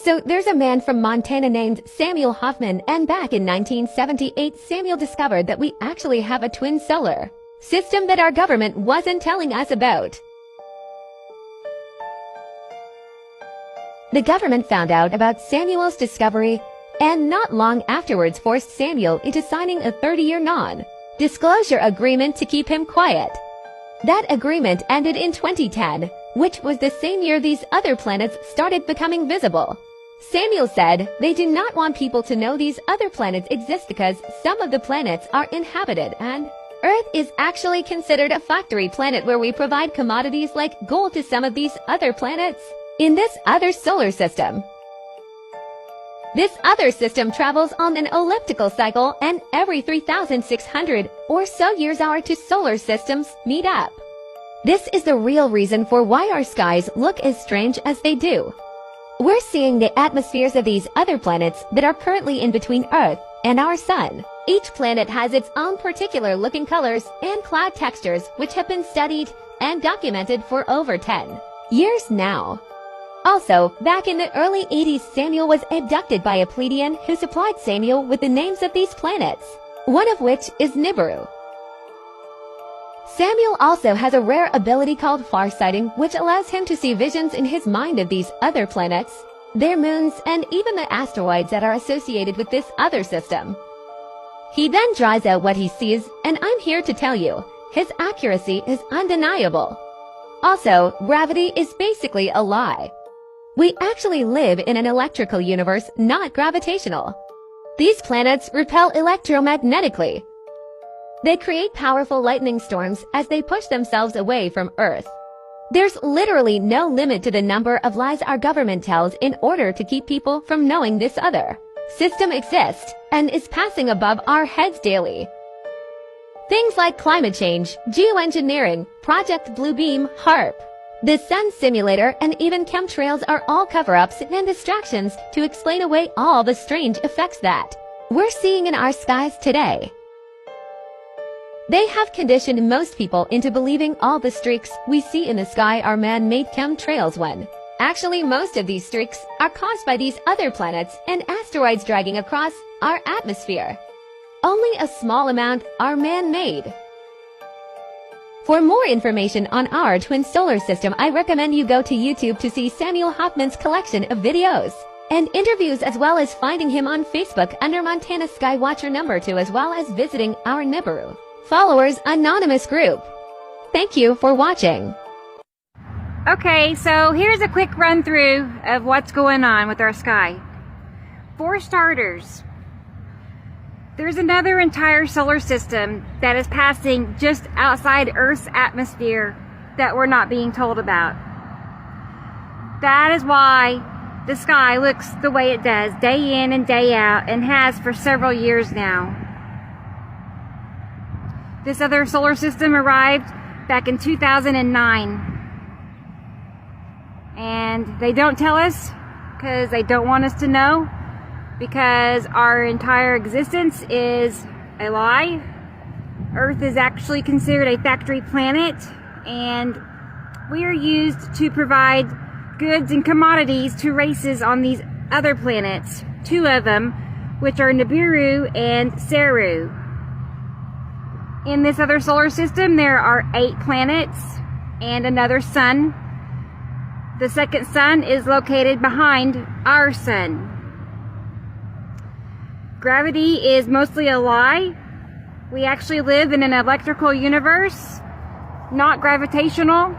So there's a man from Montana named Samuel Hoffman, and back in 1978, Samuel discovered that we actually have a twin solar system that our government wasn't telling us about. The government found out about Samuel's discovery and not long afterwards forced Samuel into signing a 30-year non-disclosure agreement to keep him quiet. That agreement ended in 2010, which was the same year these other planets started becoming visible. Samuel said they do not want people to know these other planets exist because some of the planets are inhabited and Earth is actually considered a factory planet where we provide commodities like gold to some of these other planets in this other solar system. This other system travels on an elliptical cycle, and every 3,600 or so years our two solar systems meet up. This is the real reason for why our skies look as strange as they do. We're seeing the atmospheres of these other planets that are currently in between Earth and our Sun. Each planet has its own particular looking colors and cloud textures, which have been studied and documented for over 10 years now. Also, back in the early 80s, Samuel was abducted by a Pleiadian who supplied Samuel with the names of these planets, one of which is Nibiru. Samuel also has a rare ability called farsighting, which allows him to see visions in his mind of these other planets, their moons, and even the asteroids that are associated with this other system. He then draws out what he sees, and I'm here to tell you, his accuracy is undeniable. Also, gravity is basically a lie. We actually live in an electrical universe, not gravitational. These planets repel electromagnetically. They create powerful lightning storms as they push themselves away from Earth. There's literally no limit to the number of lies our government tells in order to keep people from knowing this other system exists and is passing above our heads daily. Things like climate change, geoengineering, Project Bluebeam, HARP, the Sun Simulator, and even chemtrails are all cover-ups and distractions to explain away all the strange effects that we're seeing in our skies today. They have conditioned most people into believing all the streaks we see in the sky are man-made chemtrails when actually most of these streaks are caused by these other planets and asteroids dragging across our atmosphere. Only a small amount are man-made. For more information on our twin solar system, I recommend you go to YouTube to see Samuel Hoffman's collection of videos and interviews, as well as finding him on Facebook under Montana Skywatcher number 2, as well as visiting our Nibiru Followers Anonymous group. Thank you for watching. Okay, so here's a quick run through of what's going on with our sky. For starters, there's another entire solar system that is passing just outside Earth's atmosphere that we're not being told about. That is why the sky looks the way it does day in and day out, and has for several years now. This other solar system arrived back in 2009. And they don't tell us because they don't want us to know, because our entire existence is a lie. Earth is actually considered a factory planet, and we are used to provide goods and commodities to races on these other planets, 2 of them, which are Nibiru and Saru. In this other solar system, there are 8 planets and another sun. The second sun is located behind our sun. Gravity is mostly a lie. We actually live in an electrical universe, not gravitational.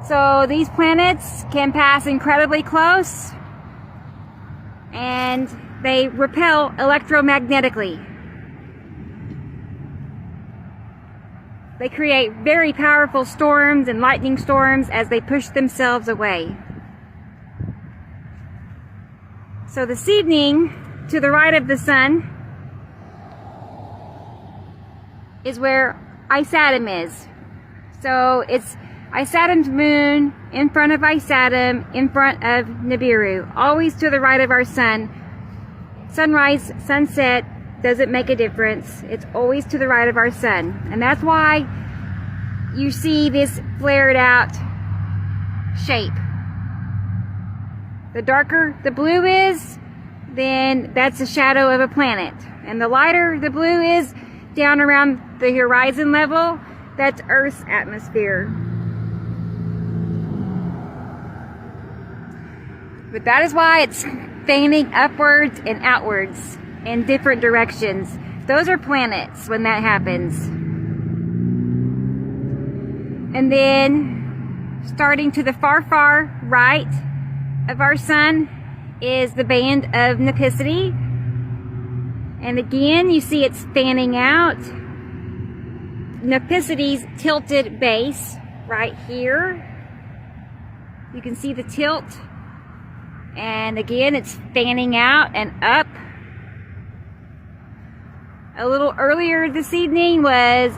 So these planets can pass incredibly close, and they repel electromagnetically. They create very powerful storms and lightning storms as they push themselves away. So this evening, to the right of the sun, is where Isatum is. So it's Isatum's moon in front of Isatum, in front of Nibiru, always to the right of our sun. Sunrise, sunset, doesn't make a difference. It's always to the right of our sun. And that's why you see this flared out shape. The darker the blue is, then that's the shadow of a planet. And the lighter the blue is, down around the horizon level, that's Earth's atmosphere. But that is why it's fanning upwards and outwards in different directions. Those are planets when that happens. And then, starting to the far, far right of our sun is the band of Nipicity. And again, you see it's fanning out. Nipicity's tilted base right here. You can see the tilt. And again, it's fanning out and up. A little earlier this evening was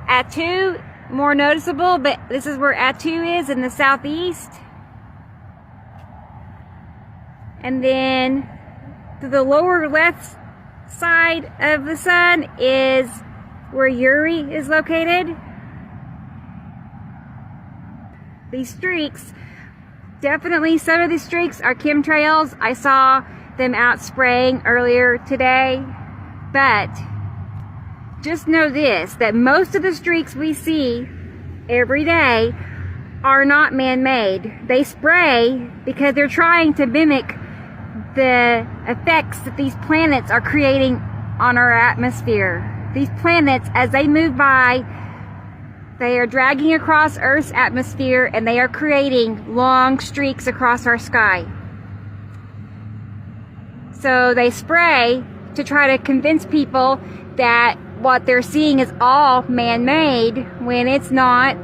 Attu, more noticeable, but this is where Attu is in the southeast. And then to the lower left side of the sun is where Uri is located. These streaks, definitely some of these streaks are chemtrails. I saw them out spraying earlier today. But just know this, that most of the streaks we see every day are not man-made. They spray because they're trying to mimic the effects that these planets are creating on our atmosphere. These planets, as they move by, they are dragging across Earth's atmosphere and they are creating long streaks across our sky. So they spray to try to convince people that what they're seeing is all man-made when it's not.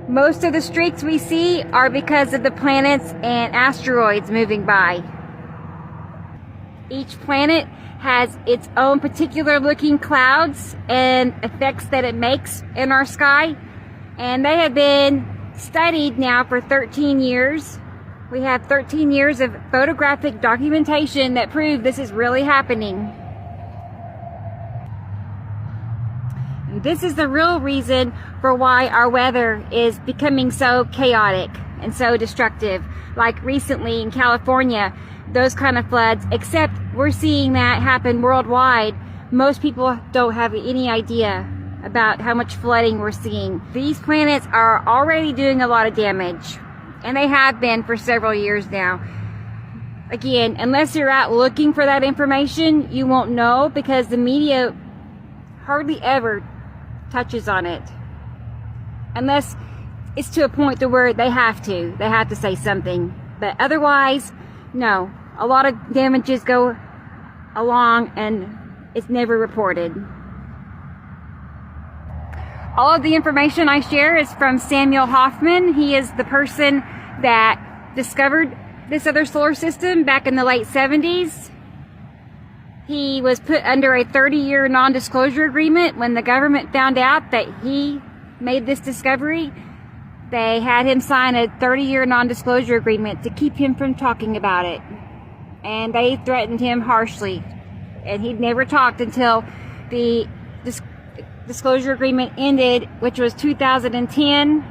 Most of the streaks we see are because of the planets and asteroids moving by. Each planet has its own particular looking clouds and effects that it makes in our sky. And they have been studied now for 13 years. We have 13 years of photographic documentation that prove this is really happening. And this is the real reason for why our weather is becoming so chaotic and so destructive. Like recently in California, those kind of floods, except we're seeing that happen worldwide. Most people don't have any idea about how much flooding we're seeing. These planets are already doing a lot of damage, and they have been for several years now. Again, unless you're out looking for that information, you won't know because the media hardly ever touches on it. Unless it's to a point to where they have to say something. But otherwise, no. A lot of damages go along and it's never reported. All of the information I share is from Samuel Hoffman. He is the person that discovered this other solar system back in the late 70s. He was put under a 30-year non-disclosure agreement when the government found out that he made this discovery. They had him sign a 30-year non-disclosure agreement to keep him from talking about it. And they threatened him harshly. And he'd never talked until the disclosure agreement ended, which was 2010.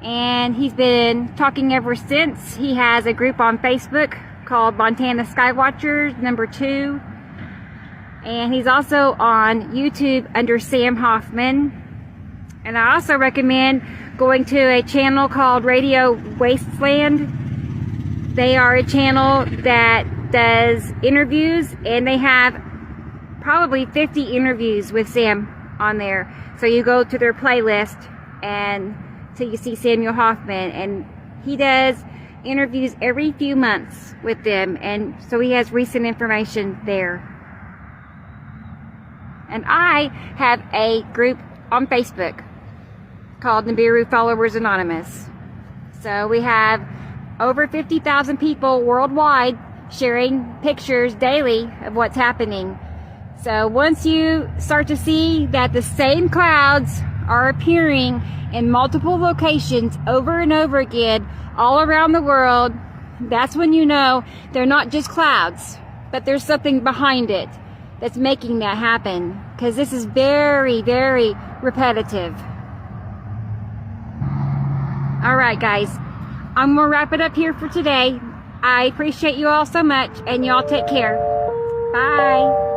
And he's been talking ever since. He has a group on Facebook called Montana Skywatchers #2. And he's also on YouTube under Sam Hoffman. And I also recommend going to a channel called Radio Wasteland. They are a channel that does interviews, and they have probably 50 interviews with Sam on there. So you go to their playlist and so you see Samuel Hoffman, and he does interviews every few months with them, and so he has recent information there. And I have a group on Facebook called Nibiru Followers Anonymous. So we have over 50,000 people worldwide sharing pictures daily of what's happening. So once you start to see that the same clouds are appearing in multiple locations over and over again all around the world, that's when you know they're not just clouds, but there's something behind it that's making that happen, because this is very, very repetitive. All right, guys, I'm gonna wrap it up here for today. I appreciate you all so much, and y'all take care. Bye.